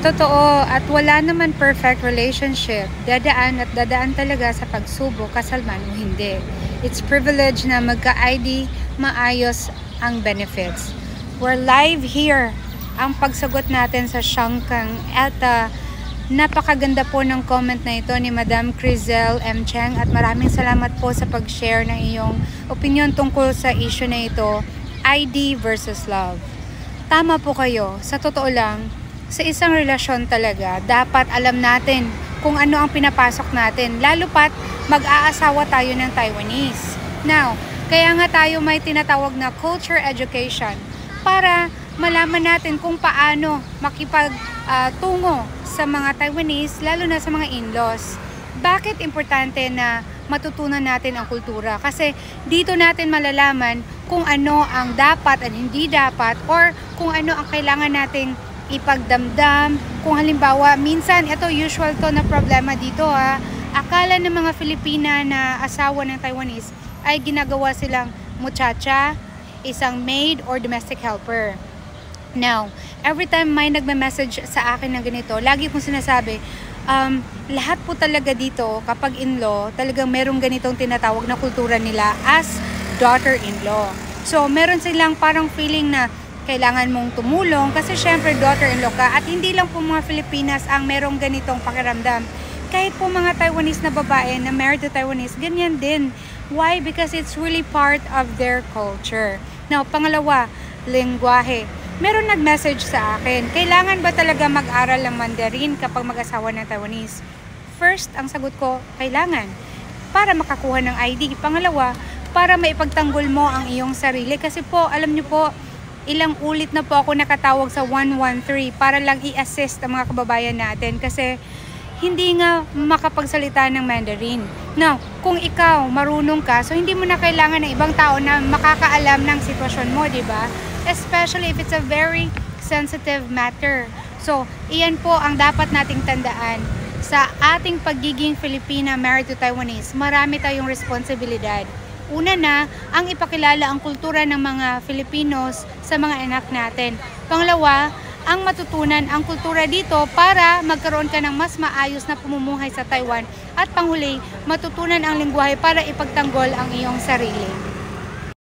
Totoo, at wala naman perfect relationship. Dadaan at dadaan talaga sa pagsubok, kasal man o hindi. It's privilege na magka-ID, maayos ang benefits. We're live here. Ang pagsagot natin sa Shangkang at napakaganda po ng comment na ito ni Madam Crizel M. Cheng at maraming salamat po sa pag-share ng iyong opinion tungkol sa issue na ito, ID versus love. Tama po kayo, sa totoo lang, sa isang relasyon talaga, dapat alam natin kung ano ang pinapasok natin, lalo pat mag-aasawa tayo ng Taiwanese. Now, kaya nga tayo may tinatawag na culture education para malaman natin kung paano makipagtungo sa mga Taiwanese, lalo na sa mga in-laws. Bakit importante na matutunan natin ang kultura? Kasi dito natin malalaman kung ano ang dapat at hindi dapat, or kung ano ang kailangan nating ipagdamdam. Kung halimbawa, minsan, ito usual to na problema dito akala ng mga Filipina na asawa ng Taiwanese ay ginagawa silang muchacha, isang maid, or domestic helper. Now, every time may nagme-message sa akin ng ganito, lagi kong sinasabi, lahat po talaga dito, kapag in-law, talagang merong ganitong tinatawag na kultura nila as daughter-in-law. So, meron silang parang feeling na kailangan mong tumulong kasi syempre daughter-in-law ka, at hindi lang po mga Filipinas ang merong ganitong pakiramdam. Kahit po mga Taiwanese na babae na married to Taiwanese, ganyan din. Why? Because it's really part of their culture. Now, pangalawa, lengguwahe. Meron nag-message sa akin, kailangan ba talaga mag-aral ng Mandarin kapag mag-asawa ng Taiwanese? First, ang sagot ko, kailangan. Para makakuha ng ID. Pangalawa, para maipagtanggol mo ang iyong sarili. Kasi po, alam niyo po, ilang ulit na po ako nakatawag sa 113 para lang i-assist ang mga kababayan natin kasi hindi nga makapagsalita ng Mandarin. Now, kung ikaw marunong ka, so hindi mo na kailangan ng ibang tao na makakaalam ng sitwasyon mo, di ba? Especially if it's a very sensitive matter. So, iyan po ang dapat nating tandaan. Sa ating pagiging Filipina married to Taiwanese, marami tayong responsibilidad. Una na, ang ipakilala ang kultura ng mga Filipinos sa mga anak natin. Pangalawa, ang matutunan ang kultura dito para magkaroon ka ng mas maayos na pamumuhay sa Taiwan. At panghuli, matutunan ang lengguwahe para ipagtanggol ang iyong sarili.